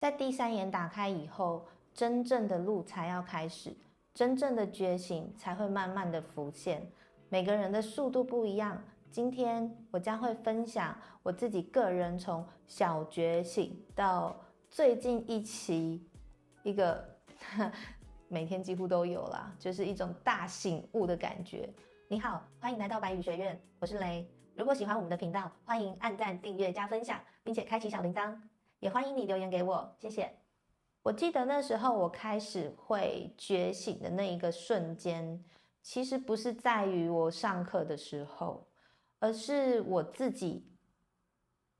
在第三眼打开以后，真正的路才要开始，真正的觉醒才会慢慢的浮现。每个人的速度不一样，今天我将会分享我自己个人从小觉醒到最近一期一个每天几乎都有啦，就是一种大醒悟的感觉。你好，欢迎来到白宇学院，我是雷。如果喜欢我们的频道，欢迎按赞、订阅、加分享，并且开启小铃铛。也欢迎你留言给我，谢谢。我记得那时候我开始会觉醒的那一个瞬间，其实不是在于我上课的时候，而是我自己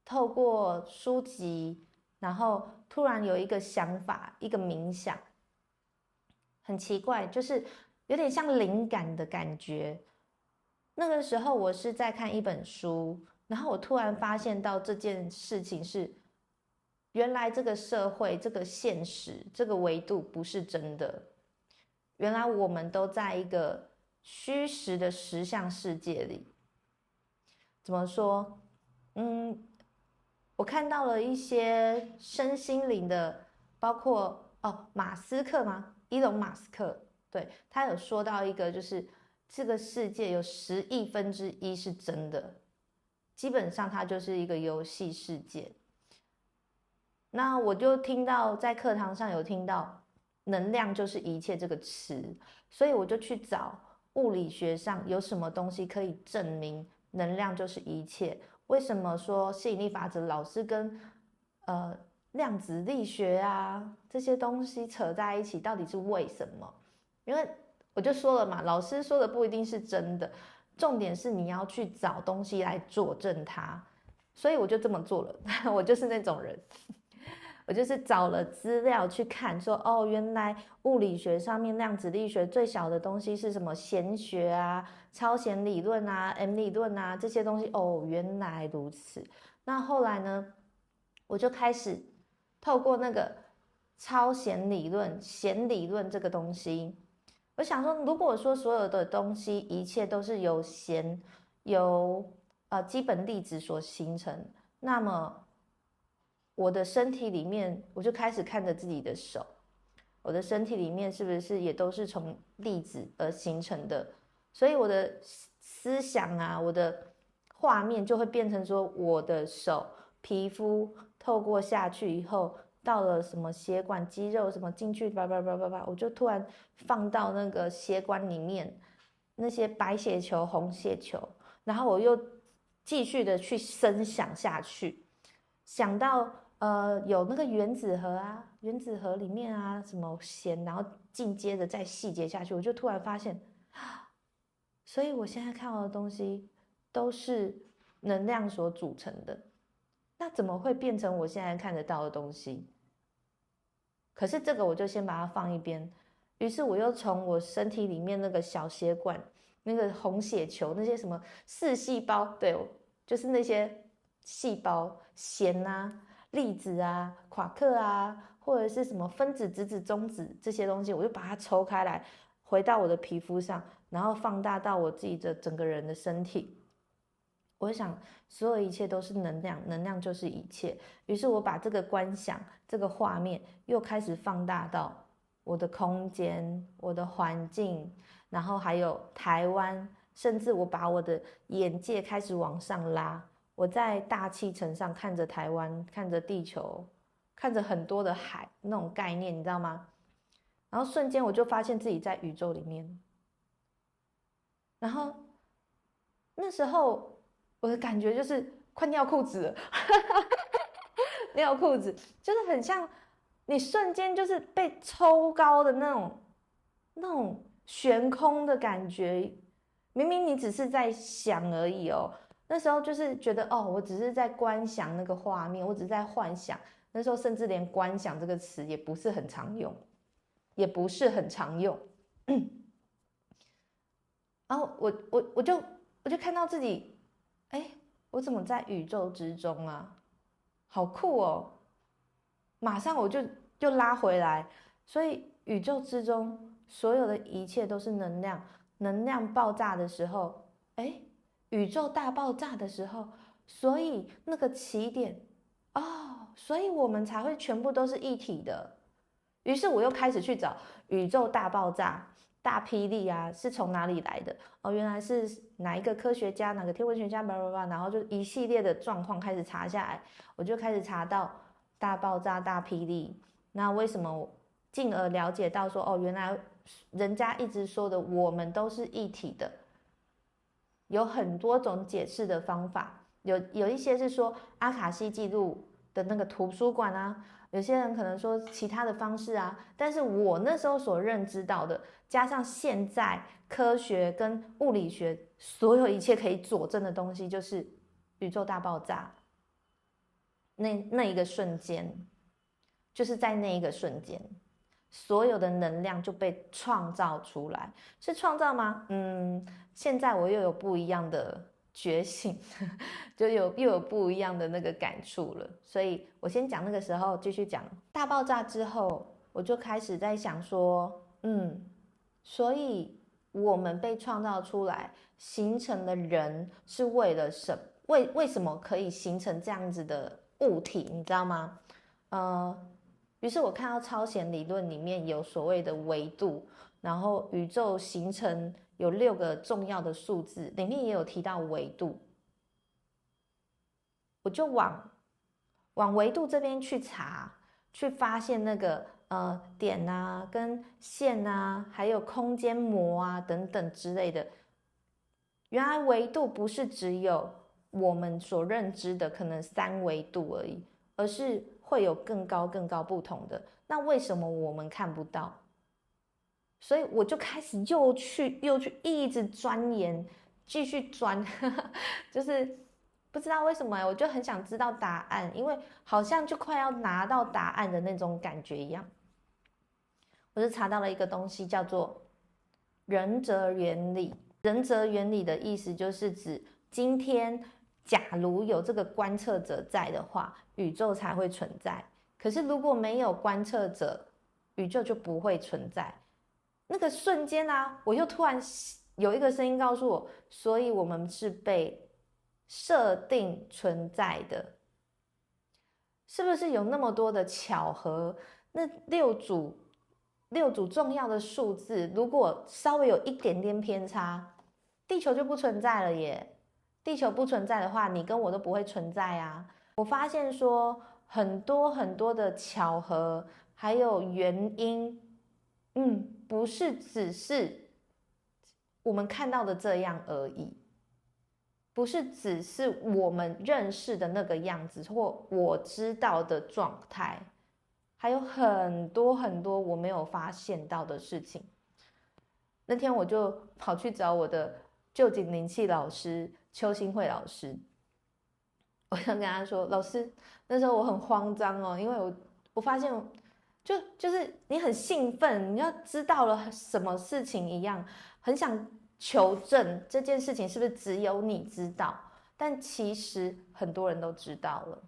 透过书籍，然后突然有一个想法，一个冥想，很奇怪，就是有点像灵感的感觉。那个时候我是在看一本书，然后我突然发现到这件事情是，原来这个社会、这个现实、这个维度不是真的。原来我们都在一个虚实的实相世界里。怎么说？我看到了一些身心灵的，包括马斯克吗？伊隆马斯克，对，他有说到一个，就是这个世界有10亿分之一是真的，基本上它就是一个游戏世界。那我就听到在课堂上有听到能量就是一切这个词，所以我就去找物理学上有什么东西可以证明能量就是一切。为什么说吸引力法则老是跟呃量子力学啊这些东西扯在一起，到底是为什么？因为我就说了嘛，老师说的不一定是真的，重点是你要去找东西来佐证它，所以我就这么做了，我就是那种人。我就是找了资料去看，说哦，原来物理学上面量子力学最小的东西是什么弦学啊、超弦理论啊、M 理论啊这些东西，哦，原来如此。那后来呢，我就开始透过那个超弦理论、弦理论这个东西，我想说，如果说所有的东西一切都是由弦、由基本粒子所形成，那么我的身体里面，我就开始看着自己的手，我的身体里面是不是也都是从粒子而形成的？所以我的思想啊，我的画面就会变成说，我的手皮肤透过下去以后，到了什么血管、肌肉什么进去，叭叭叭叭叭，我就突然放到那个血管里面，那些白血球、红血球，然后我又继续的去深想下去。想到有那个原子核啊，原子核里面啊什么弦，然后进阶的再细节下去，我就突然发现，所以我现在看到的东西都是能量所组成的，那怎么会变成我现在看得到的东西？可是这个我就先把它放一边，于是我又从我身体里面那个小血管、那个红血球、那些什么四细胞，对，就是那些细胞、弦啊、粒子啊、夸克啊，或者是什么分子、质子、中子这些东西，我就把它抽开来，回到我的皮肤上，然后放大到我自己的整个人的身体。我想，所有一切都是能量，能量就是一切。于是我把这个观想、这个画面又开始放大到我的空间、我的环境，然后还有台湾，甚至我把我的眼界开始往上拉。我在大气层上看着台湾，看着地球，看着很多的海那种概念，你知道吗？然后瞬间我就发现自己在宇宙里面，然后那时候我的感觉就是快尿裤子了，尿裤子就是很像你瞬间就是被抽高的那种悬空的感觉。明明你只是在想而已哦，那时候就是觉得哦，我只是在观想那个画面，我只是在幻想。那时候甚至连观想这个词也不是很常用，也不是很常用。然后我就看到自己，哎，我怎么在宇宙之中啊？好酷哦！马上我就拉回来，所以宇宙之中所有的一切都是能量，能量爆炸的时候，哎，宇宙大爆炸的时候，所以那个起点，哦，所以我们才会全部都是一体的。于是我又开始去找宇宙大爆炸、大霹雳啊，是从哪里来的？哦，原来是哪一个科学家、哪个天文学家，然后就一系列的状况开始查下来，我就开始查到大爆炸、大霹雳。那为什么？进而了解到说，哦，原来人家一直说的我们都是一体的，有很多种解释的方法。有一些是说阿卡西记录的那个图书馆啊，有些人可能说其他的方式啊，但是我那时候所认知到的，加上现在科学跟物理学所有一切可以佐证的东西，就是宇宙大爆炸那一个瞬间，就是在那一个瞬间，所有的能量就被创造出来。是创造吗？现在我又有不一样的觉醒，就又有不一样的那个感触了。所以我先讲那个时候，继续讲大爆炸之后，我就开始在想说，所以我们被创造出来，形成的人是为了什么？为什么可以形成这样子的物体？你知道吗？于是我看到超弦理论里面有所谓的维度，然后宇宙形成有6个重要的数字，里面也有提到维度，我就往维度这边去查，去发现那个点啊、跟线啊，还有空间膜啊等等之类的。原来维度不是只有我们所认知的可能3维度而已，而是会有更高不同的。那为什么我们看不到？所以我就开始又去一直钻研，继续钻，就是不知道为什么我就很想知道答案，因为好像就快要拿到答案的那种感觉一样。我就查到了一个东西，叫做仁泽原理。仁泽原理的意思就是指今天假如有这个观测者在的话，宇宙才会存在。可是如果没有观测者，宇宙就不会存在。那个瞬间啊，我又突然有一个声音告诉我，所以我们是被设定存在的。是不是有那么多的巧合？那六组重要的数字，如果稍微有一点点偏差，地球就不存在了耶。地球不存在的话，你跟我都不会存在啊。我发现说很多的巧合，还有原因，不是只是我们看到的这样而已，不是只是我们认识的那个样子，或我知道的状态，还有很多我没有发现到的事情。那天我就跑去找我的臼井灵气老师邱新慧老师，我想跟他说，老师，那时候我很慌张哦，因为我发现就是你很兴奋，你要知道了什么事情一样，很想求证这件事情是不是只有你知道，但其实很多人都知道了，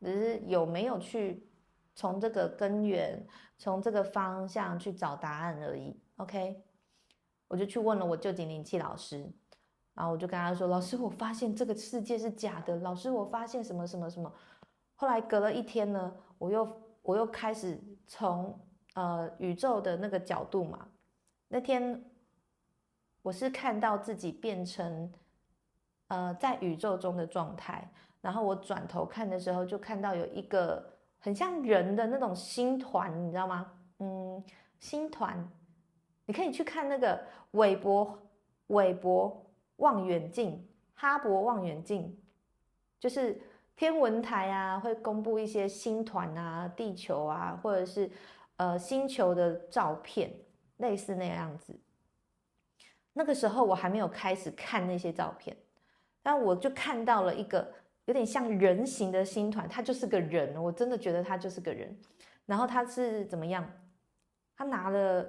只是有没有去从这个根源，从这个方向去找答案而已。OK， 我就去问了我臼井灵气老师，然后我就跟他说，老师，我发现这个世界是假的，老师，我发现什么什么什么。后来隔了1天呢，我又开始从宇宙的那个角度嘛，那天我是看到自己变成在宇宙中的状态，然后我转头看的时候，就看到有一个很像人的那种星团，你知道吗？星团，你可以去看那个韦伯望远镜、哈勃望远镜，就是天文台啊会公布一些星团啊、地球啊，或者是星球的照片，类似那样子。那个时候我还没有开始看那些照片，但我就看到了一个有点像人形的星团，他就是个人，我真的觉得他就是个人。然后他是怎么样？他拿了，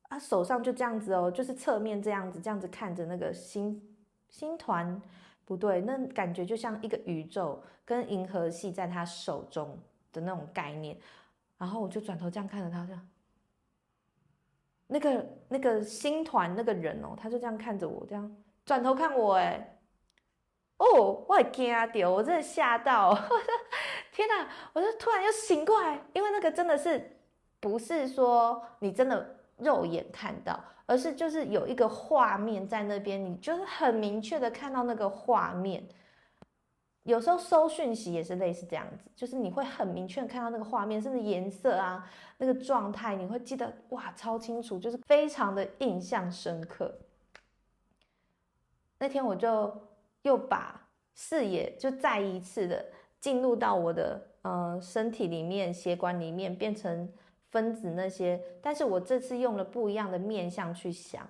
他手上就这样子哦，就是侧面这样子看着那个星团，不对，那感觉就像一个宇宙跟银河系在他手中的那种概念。然后我就转头这样看着他，这样。那个星团那个人哦，他就这样看着我，这样转头看我，哦，我也惊到，我真的吓到，天哪！我就突然又醒过来，因为那个真的是不是说你真的肉眼看到，而是就是有一个画面在那边，你就是很明确的看到那个画面。有时候收讯息也是类似这样子，就是你会很明确看到那个画面，甚至颜色啊，那个状态，你会记得哇超清楚，就是非常的印象深刻。那天我就又把视野就再一次的进入到我的身体里面、血管里面，变成分子那些，但是我这次用了不一样的面向去想。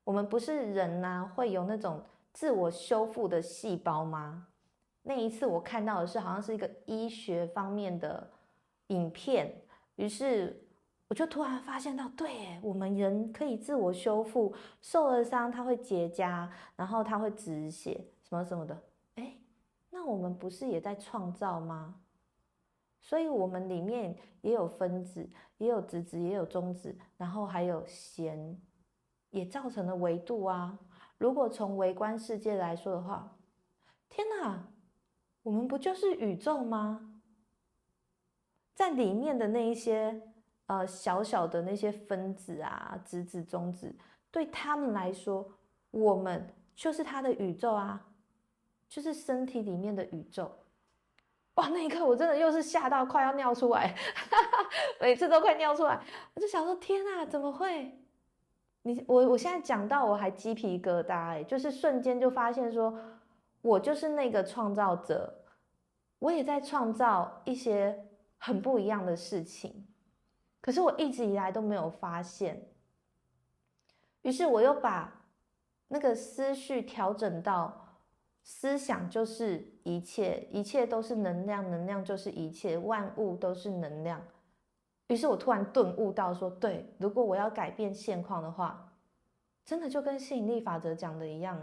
我们不是人啊，会有那种自我修复的细胞吗？那一次我看到的是好像是一个医学方面的影片，于是我就突然发现到，对耶，我们人可以自我修复，受了伤它会结痂，然后它会止血，什么什么的。哎，那我们不是也在创造吗？所以我们里面也有分子，也有质子，也有中子，然后还有弦，也造成了维度啊。如果从微观世界来说的话，天哪！我们不就是宇宙吗？在里面的那一些小小的那些分子啊、质子、中子，对他们来说，我们就是他的宇宙啊，就是身体里面的宇宙。哇，那一刻我真的又是吓到快要尿出来，每次都快尿出来，我就想说天啊，怎么会？我现在讲到我还鸡皮疙瘩哎，就是瞬间就发现说，我就是那个创造者，我也在创造一些很不一样的事情，可是我一直以来都没有发现。于是我又把那个思绪调整到，思想就是一切，一切都是能量，能量就是一切，万物都是能量。于是我突然顿悟到说，对，如果我要改变现况的话，真的就跟吸引力法则讲的一样，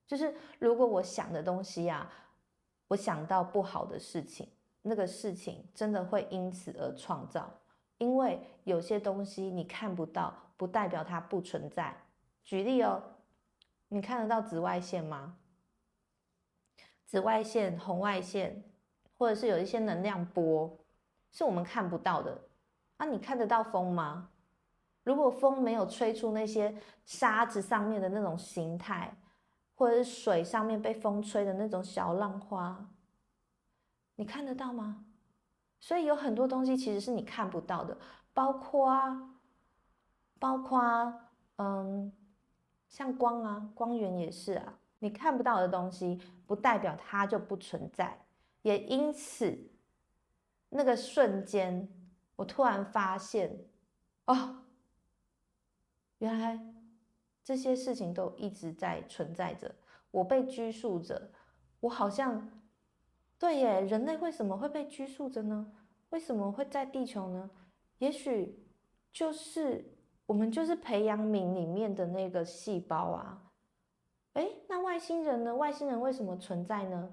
就是如果我想的东西啊，我想到不好的事情，那个事情真的会因此而创造。因为有些东西你看不到，不代表它不存在。举例哦，你看得到紫外线吗？紫外线、红外线，或者是有一些能量波，是我们看不到的。啊，你看得到风吗？如果风没有吹出那些沙子上面的那种形态，或者是水上面被风吹的那种小浪花，你看得到吗？所以有很多东西其实是你看不到的，包括像光啊，光源也是啊，你看不到的东西，不代表它就不存在。也因此，那个瞬间，我突然发现，哦，原来这些事情都一直在存在着，我被拘束着，我好像，对耶，人类为什么会被拘束着呢？为什么会在地球呢？也许就是我们就是培养皿里面的那个细胞啊。诶，那外星人呢？外星人为什么存在呢？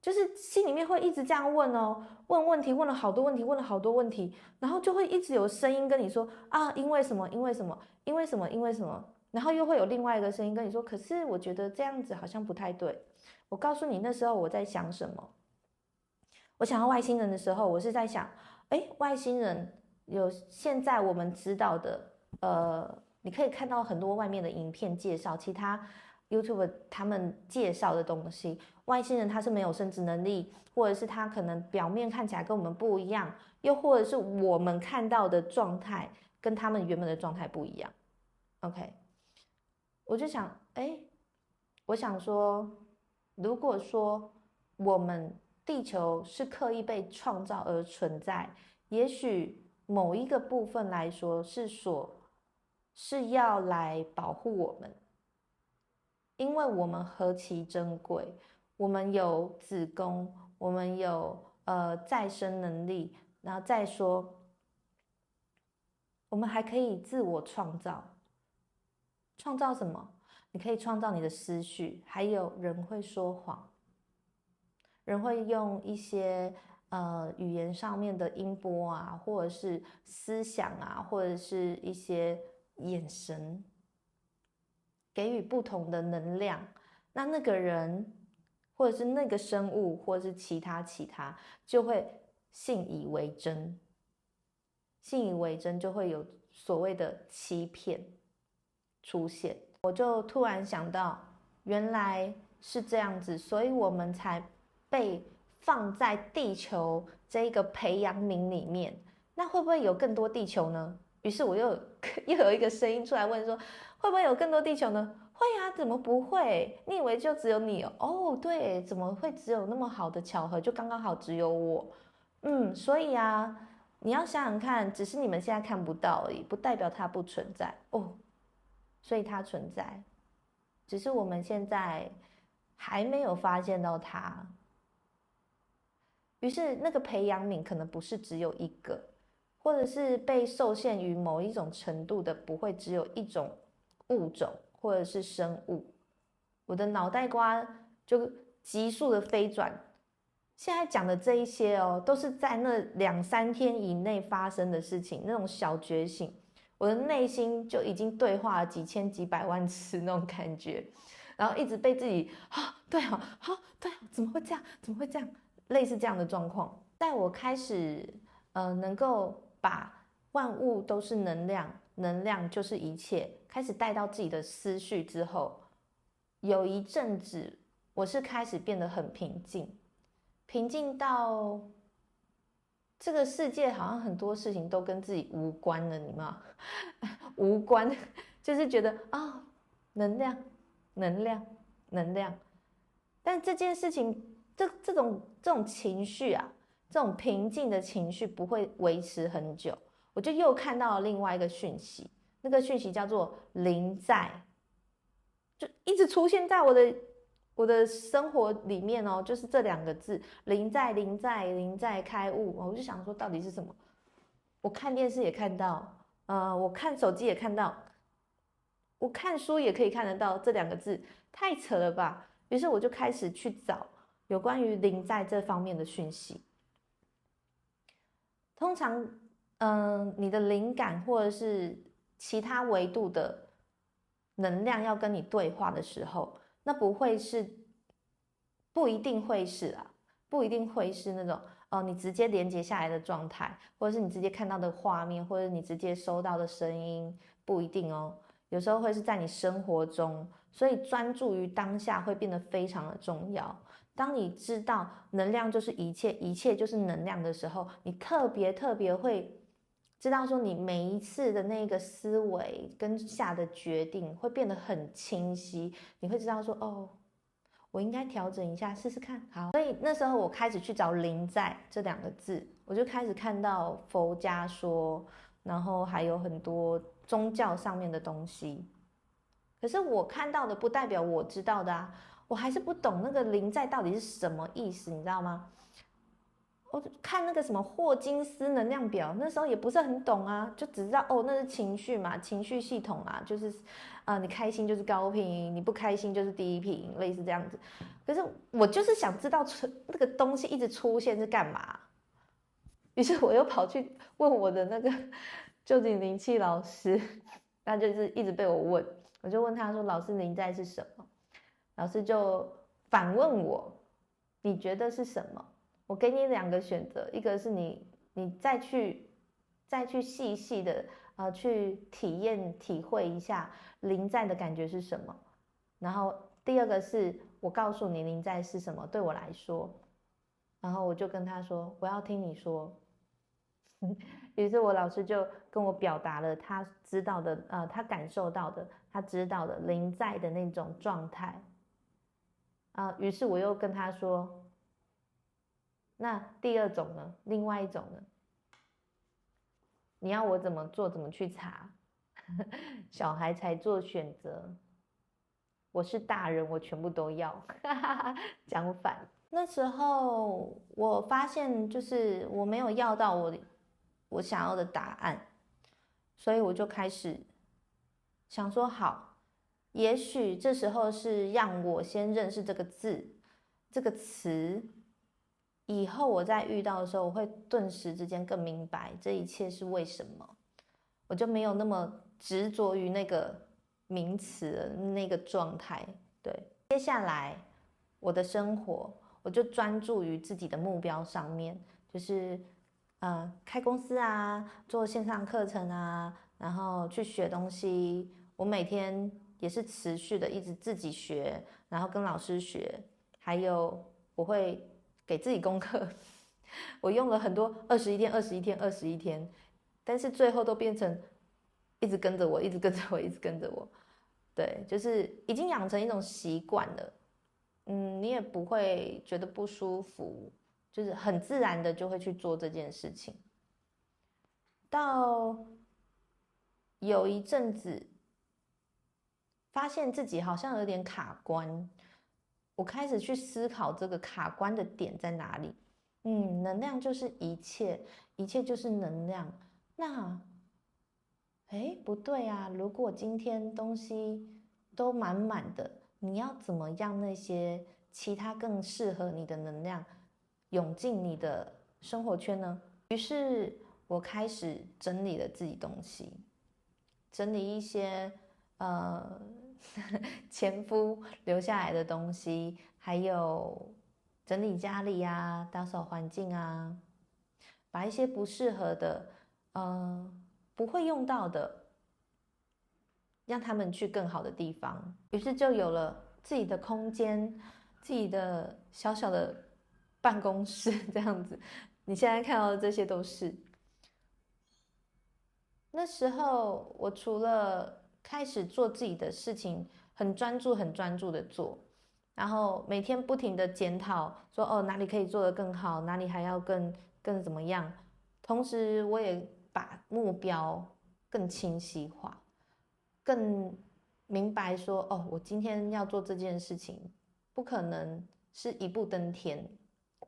就是心里面会一直这样问哦，问问题，问了好多问题，问了好多问题，然后就会一直有声音跟你说啊，因为什么，因为什么，因为什么，因为什么，然后又会有另外一个声音跟你说，可是我觉得这样子好像不太对。我告诉你，那时候我在想什么？我想要外星人的时候，我是在想，哎，外星人有现在我们知道的，你可以看到很多外面的影片介绍，其他 YouTube 他们介绍的东西，外星人他是没有生殖能力，或者是他可能表面看起来跟我们不一样，又或者是我们看到的状态跟他们原本的状态不一样。OK，我就想，哎，我想说，如果说我们地球是刻意被创造而存在，也许某一个部分来说是要来保护我们，因为我们何其珍贵，我们有子宫，我们有再生能力，然后再说，我们还可以自我创造，创造什么？你可以创造你的思绪，还有人会说谎。人会用一些语言上面的音波啊，或者是思想啊，或者是一些眼神，给予不同的能量。那个人或者是那个生物，或者是其他，就会信以为真。信以为真就会有所谓的欺骗出现。我就突然想到，原来是这样子，所以我们才被放在地球这个培养皿里面。那会不会有更多地球呢？于是我又有一个声音出来问说，会不会有更多地球呢？会啊，怎么不会？你以为就只有你哦？对，怎么会只有那么好的巧合，就刚刚好只有我？所以啊，你要想想看，只是你们现在看不到而已，不代表它不存在哦。所以它存在，只是我们现在还没有发现到它。于是那个培养皿可能不是只有一个，或者是被受限于某一种程度的，不会只有一种物种或者是生物。我的脑袋瓜就急速的飞转，现在讲的这一些都是在那2-3天以内发生的事情，那种小觉醒，我的内心就已经对话了几千几百万次那种感觉，然后一直被自己对对怎么会这样，怎么会这样，类似这样的状况。在我开始能够把万物都是能量，能量就是一切，开始带到自己的思绪之后，有一阵子我是开始变得很平静，平静到这个世界好像很多事情都跟自己无关了，你吗？无关，就是觉得能量，能量，能量。但这件事情，这种情绪啊，这种平静的情绪不会维持很久。我就又看到了另外一个讯息，那个讯息叫做临在，就一直出现在我的生活里面就是这2个字，临在，临在，临在开悟。我就想说，到底是什么？我看电视也看到，我看手机也看到，我看书也可以看得到这2个字，太扯了吧？于是我就开始去找有关于临在这方面的讯息。通常，你的灵感或者是其他维度的能量要跟你对话的时候，那不一定会是不一定会是那种你直接连接下来的状态，或者是你直接看到的画面，或者你直接收到的声音，不一定有时候会是在你生活中，所以专注于当下会变得非常的重要。当你知道能量就是一切，一切就是能量的时候，你特别会知道说，你每一次的那个思维跟下的决定会变得很清晰，你会知道说我应该调整一下，试试看。好，所以那时候我开始去找临在这2个字，我就开始看到佛家说，然后还有很多宗教上面的东西。可是我看到的不代表我知道的我还是不懂那个临在到底是什么意思，你知道吗？我看那个什么霍金斯能量表，那时候也不是很懂就只知道那是情绪嘛，情绪系统就是你开心就是高频，你不开心就是低频，类似这样子。可是我就是想知道那个东西一直出现是干嘛，于是我又跑去问我的那个臼井灵气老师，他就是一直被我问，我就问他说：“老师，临在是什么？”老师就反问我：“你觉得是什么？”我给你2个选择，一个是你再去细细的去体验体会一下临在的感觉是什么，然后第2个是我告诉你临在是什么对我来说，然后我就跟他说我要听你说。于是我老师就跟我表达了他知道的他感受到的他知道的临在的那种状态于是我又跟他说，那第2种呢？另外一种呢？你要我怎么做？怎么去查？小孩才做选择，我是大人，我全部都要。讲反。那时候我发现，就是我没有要到我想要的答案，所以我就开始想说，好，也许这时候是让我先认识这个字，这个词。以后我在遇到的时候，我会顿时之间更明白这一切是为什么，我就没有那么执着于那个名词的那个状态。对，接下来我的生活，我就专注于自己的目标上面，就是开公司啊，做线上课程啊，然后去学东西。我每天也是持续的一直自己学，然后跟老师学，还有我会给自己功课。我用了很多21天，但是最后都变成一直跟着我，一直跟着我，一直跟着我。对，就是已经养成一种习惯了。你也不会觉得不舒服，就是很自然的就会去做这件事情。到有一阵子，发现自己好像有点卡关，我开始去思考这个卡关的点在哪里。能量就是一切，一切就是能量。那，不对啊！如果今天东西都满满的，你要怎么样那些其他更适合你的能量涌进你的生活圈呢？于是我开始整理了自己东西，整理一些呃前夫留下来的东西，还有整理家里啊，打扫环境啊，把一些不适合的，不会用到的，让他们去更好的地方。于是就有了自己的空间，自己的小小的办公室这样子。你现在看到的这些都是。那时候我除了开始做自己的事情，很专注、很专注的做，然后每天不停的检讨，说哪里可以做得更好，哪里还要更怎么样。同时，我也把目标更清晰化，更明白说我今天要做这件事情，不可能是一步登天，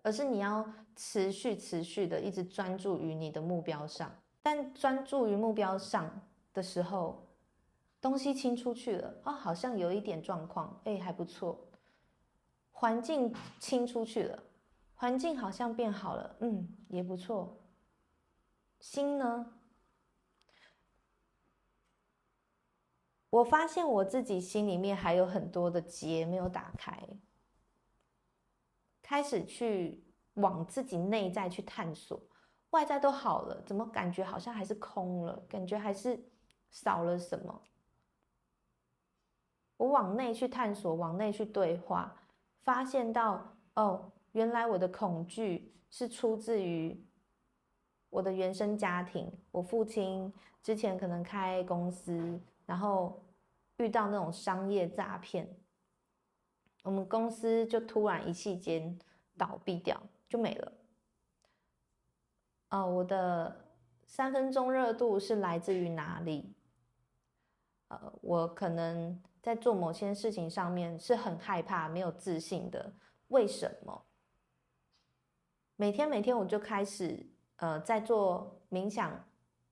而是你要持续的一直专注于你的目标上。但专注于目标上的时候，东西清出去了好像有一点状况，还不错。环境清出去了，环境好像变好了，也不错。心呢？我发现我自己心里面还有很多的结没有打开，开始去往自己内在去探索。外在都好了，怎么感觉好像还是空了？感觉还是少了什么？我往内去探索，往内去对话，发现到原来我的恐惧是出自于我的原生家庭。我父亲之前可能开公司，然后遇到那种商业诈骗，我们公司就突然一夕间倒闭掉，就没了。我的3分钟热度是来自于哪里？我可能在做某些事情上面是很害怕、没有自信的。为什么？每天我就开始在做冥想，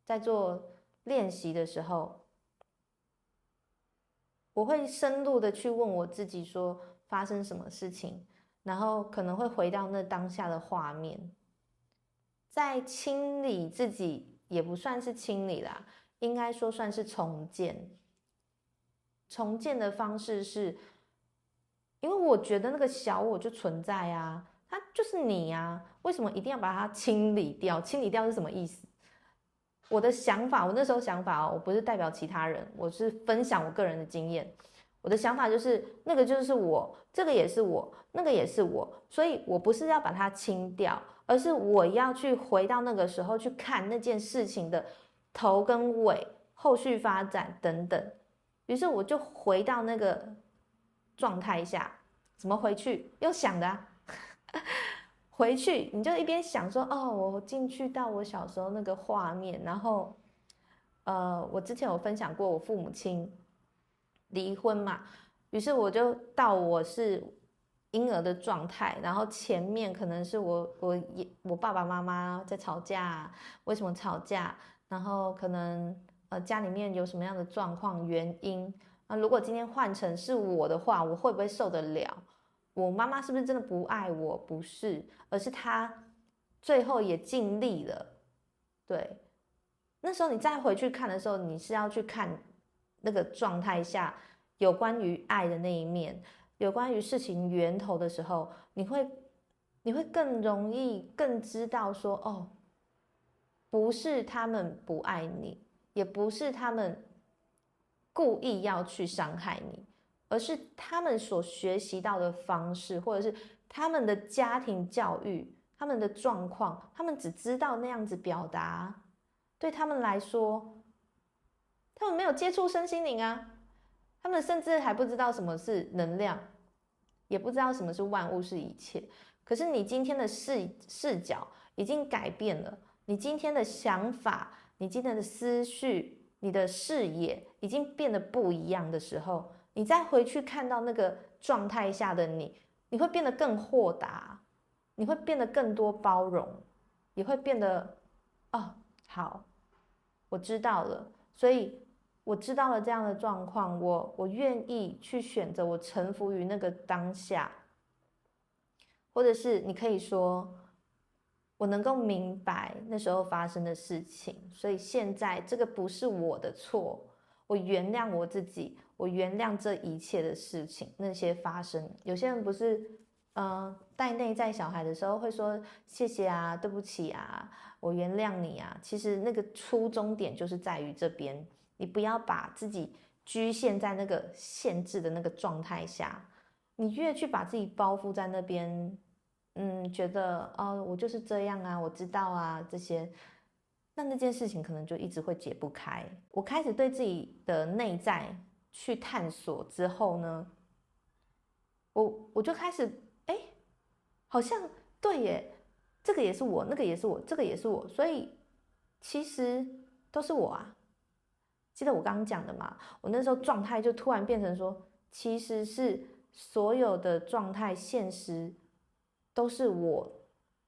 在做练习的时候，我会深入的去问我自己说发生什么事情，然后可能会回到那当下的画面，在清理自己，也不算是清理啦，应该说算是重建。重建的方式是，因为我觉得那个小我就存在啊，它就是你啊，为什么一定要把它清理掉？清理掉是什么意思？我的想法，我那时候想法我不是代表其他人，我是分享我个人的经验。我的想法就是那个就是我，这个也是我，那个也是我，所以我不是要把它清掉，而是我要去回到那个时候去看那件事情的头跟尾、后续发展等等。于是我就回到那个状态下，怎么回去？用想的啊。回去你就一边想说我进去到我小时候那个画面，然后我之前有分享过我父母亲离婚嘛，于是我就到我是婴儿的状态，然后前面可能是我爸爸妈妈在吵架，为什么吵架？然后可能家里面有什么样的状况原因？如果今天换成是我的话，我会不会受得了？我妈妈是不是真的不爱我？不是，而是她最后也尽力了。对，那时候你再回去看的时候，你是要去看那个状态下有关于爱的那一面，有关于事情源头的时候，你会更容易更知道说，哦，不是他们不爱你，也不是他们故意要去伤害你，而是他们所学习到的方式，或者是他们的家庭教育、他们的状况，他们只知道那样子表达。对他们来说，他们没有接触身心灵啊，他们甚至还不知道什么是能量，也不知道什么是万物是一切。可是你今天的视角已经改变了，你今天的想法，你今天的思绪，你的视野已经变得不一样的时候，你再回去看到那个状态下的你，你会变得更豁达，你会变得更多包容，也会变得哦，好，我知道了，所以我知道了这样的状况，我愿意去选择我臣服于那个当下，或者是你可以说，我能够明白那时候发生的事情，所以现在这个不是我的错，我原谅我自己，我原谅这一切的事情，那些发生。有些人不是，带内在小孩的时候会说谢谢啊，对不起啊，我原谅你啊。其实那个初衷点就是在于这边，你不要把自己局限在那个限制的那个状态下，你越去把自己包覆在那边。觉得哦，我就是这样啊，我知道啊，这些，那件事情可能就一直会解不开。我开始对自己的内在去探索之后呢，我就开始，哎，好像对耶，这个也是我，那个也是我，这个也是我，所以其实都是我啊。记得我刚刚讲的嘛，我那时候状态就突然变成说，其实是所有的状态现实都是我，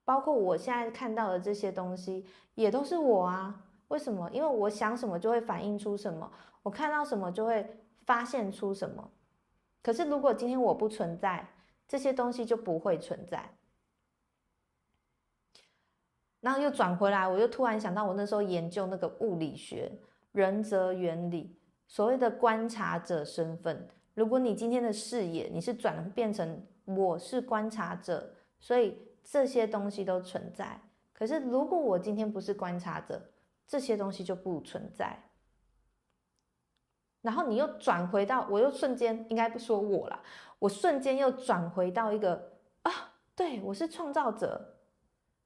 包括我现在看到的这些东西也都是我啊。为什么？因为我想什么就会反映出什么，我看到什么就会发现出什么。可是如果今天我不存在，这些东西就不会存在。然后又转回来，我又突然想到，我那时候研究那个物理学人则原理，所谓的观察者身份。如果你今天的视野你是转变成我是观察者，所以这些东西都存在。可是如果我今天不是观察者，这些东西就不存在。然后你又转回到，我又瞬间应该不说我啦，我瞬间又转回到一个对，我是创造者，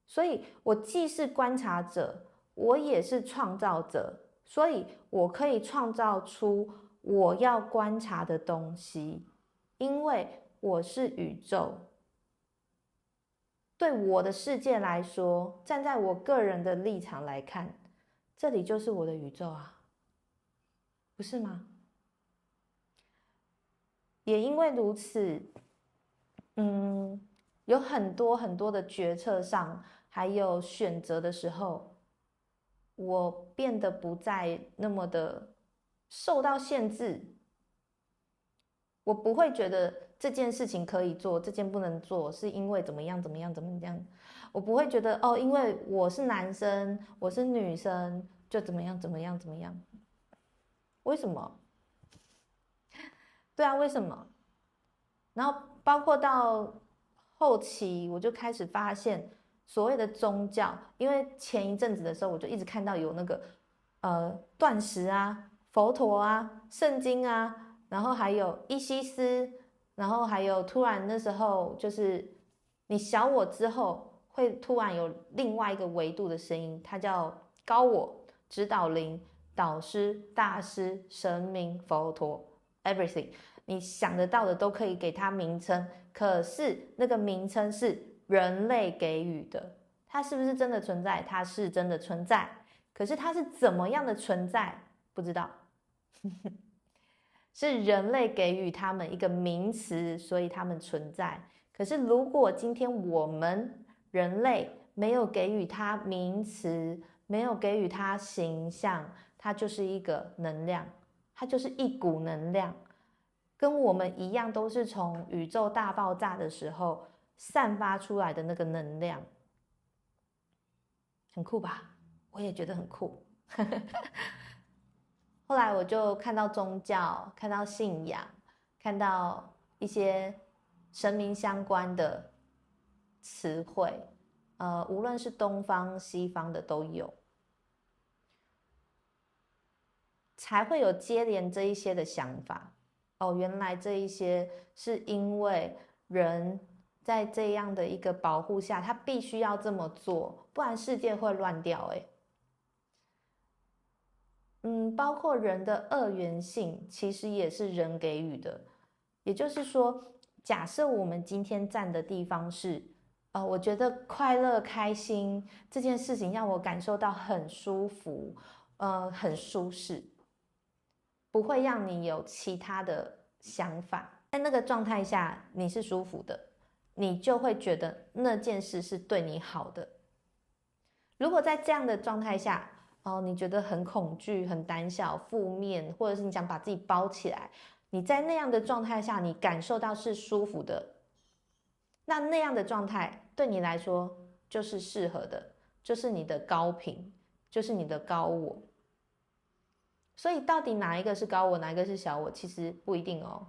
所以我既是观察者，我也是创造者，所以我可以创造出我要观察的东西，因为我是宇宙。对我的世界来说，站在我个人的立场来看，这里就是我的宇宙啊，不是吗？也因为如此，有很多很多的决策上，还有选择的时候，我变得不再那么的受到限制。我不会觉得这件事情可以做，这件不能做，是因为怎么样怎么样怎么样。我不会觉得哦，因为我是男生，我是女生，就怎么样怎么样怎么样。为什么？对啊，为什么？然后包括到后期，我就开始发现所谓的宗教，因为前一阵子的时候，我就一直看到有那个断食啊、佛陀啊、圣经啊，然后还有伊西斯，然后还有突然那时候就是你小我之后，会突然有另外一个维度的声音，它叫高我、指导灵、导师、大师、神明、佛陀，everything。你想得到的都可以给它名称，可是那个名称是人类给予的，它是不是真的存在？它是真的存在，可是它是怎么样的存在？不知道，是人类给予他们一个名词，所以他们存在。可是如果今天我们人类没有给予它名词，没有给予它形象，它就是一个能量，它就是一股能量。跟我们一样，都是从宇宙大爆炸的时候散发出来的那个能量，很酷吧？我也觉得很酷。后来我就看到宗教，看到信仰，看到一些神明相关的词汇，无论是东方西方的都有，才会有接连这一些的想法。哦，原来这一些是因为人在这样的一个保护下，他必须要这么做，不然世界会乱掉。包括人的二元性，其实也是人给予的。也就是说，假设我们今天站的地方是，我觉得快乐开心这件事情让我感受到很舒服，很舒适，不会让你有其他的想法。在那个状态下，你是舒服的，你就会觉得那件事是对你好的。如果在这样的状态下，你觉得很恐惧、很胆小、负面，或者是你想把自己包起来，你在那样的状态下，你感受到是舒服的，那样的状态对你来说就是适合的，就是你的高频，就是你的高我。所以到底哪一个是高我，哪一个是小我，其实不一定哦，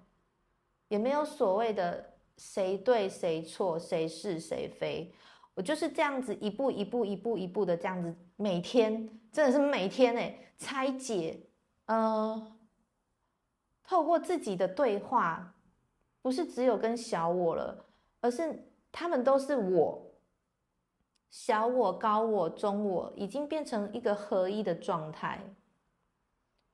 也没有所谓的谁对谁错，谁是谁非。我就是这样子一步一步一步一步的这样子，每天真的是每天拆解，透过自己的对话，不是只有跟小我了，而是他们都是我，小我、高我、中我，已经变成一个合一的状态。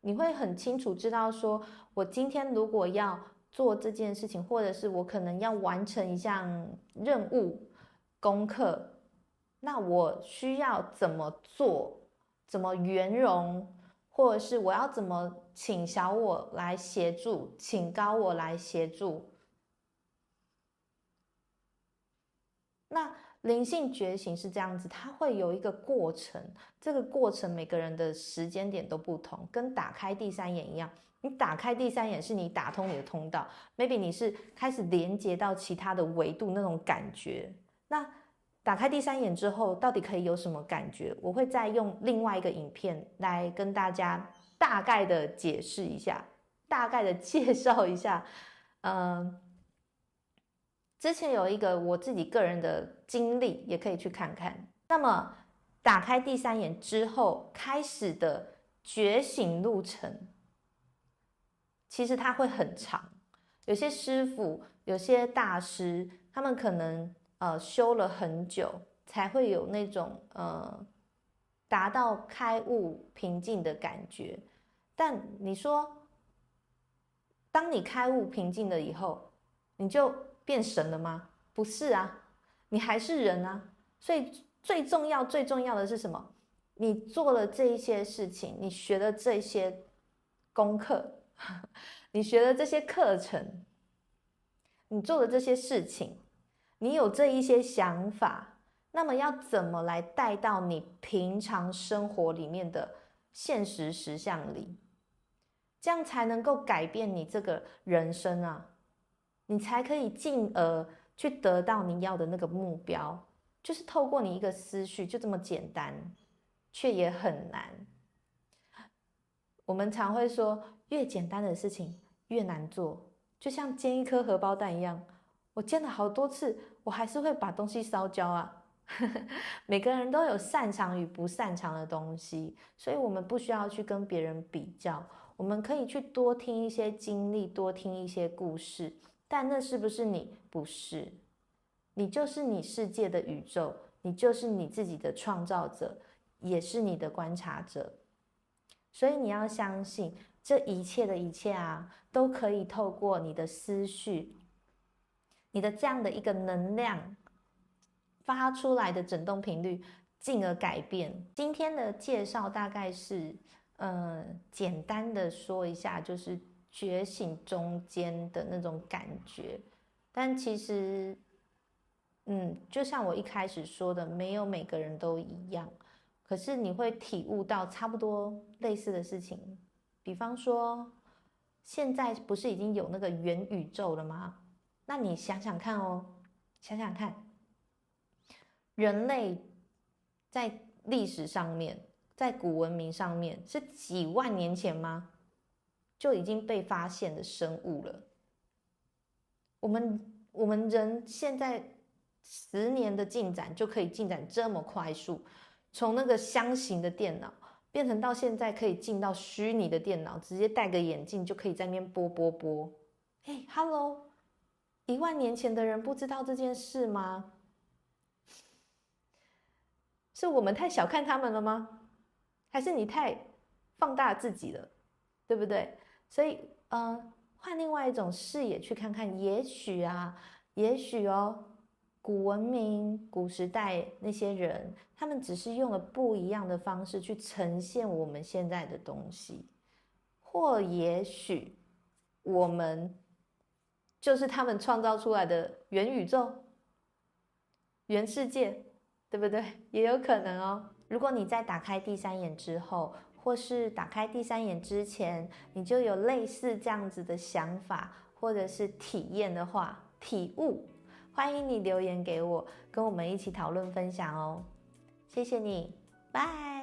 你会很清楚知道说，我今天如果要做这件事情，或者是我可能要完成一项任务、功课，那我需要怎么做，怎么圆融，或者是我要怎么请小我来协助，请高我来协助。那灵性觉醒是这样子，它会有一个过程，这个过程每个人的时间点都不同，跟打开第三眼一样。你打开第三眼是你打通你的通道 ，maybe 你是开始连接到其他的维度那种感觉。那打开第三眼之后，到底可以有什么感觉？我会再用另外一个影片来跟大家大概的解释一下，大概的介绍一下。之前有一个我自己个人的经历，也可以去看看。那么打开第三眼之后开始的觉醒路程，其实它会很长。有些师傅，有些大师，他们可能修了很久，才会有那种达到开悟平静的感觉。但你说，当你开悟平静了以后，你就变神了吗？不是啊，你还是人啊。所以最重要、最重要的是什么？你做了这一些事情，你学了这些功课，你学了这些课程，你做了这些事情，你有这一些想法，那么要怎么来带到你平常生活里面的现实实相里？这样才能够改变你这个人生啊，你才可以进而去得到你要的那个目标，就是透过你一个思绪，就这么简单，却也很难。我们常会说，越简单的事情越难做，就像煎一颗荷包蛋一样，我煎了好多次，我还是会把东西烧焦啊。每个人都有擅长与不擅长的东西，所以我们不需要去跟别人比较，我们可以去多听一些经历，多听一些故事。但那是不是你？不是，你就是你世界的宇宙，你就是你自己的创造者，也是你的观察者。所以你要相信，这一切的一切啊，都可以透过你的思绪，你的这样的一个能量发出来的振动频率，进而改变。今天的介绍大概是，简单的说一下，就是觉醒中间的那种感觉。但其实，就像我一开始说的，没有每个人都一样。可是你会体悟到差不多类似的事情，比方说，现在不是已经有那个元宇宙了吗？那你想想看哦，想想看。人类在历史上面，在古文明上面是几万年前吗？就已经被发现的生物了。我们人现在10年的进展就可以进展这么快速，从那个箱型的电脑变成到现在可以进到虚拟的电脑，直接戴个眼镜就可以在那边播。Hello， 10000年前的人不知道这件事吗？是我们太小看他们了吗？还是你太放大自己了，对不对？所以换另外一种视野去看看，也许古文明、古时代那些人，他们只是用了不一样的方式去呈现我们现在的东西，或也许我们就是他们创造出来的元宇宙、元世界，对不对？也有可能哦。如果你在打开第三眼之后，或是打开第三眼之前，你就有类似这样子的想法，或者是体验的话，体悟，欢迎你留言给我，跟我们一起讨论分享哦。谢谢你，拜。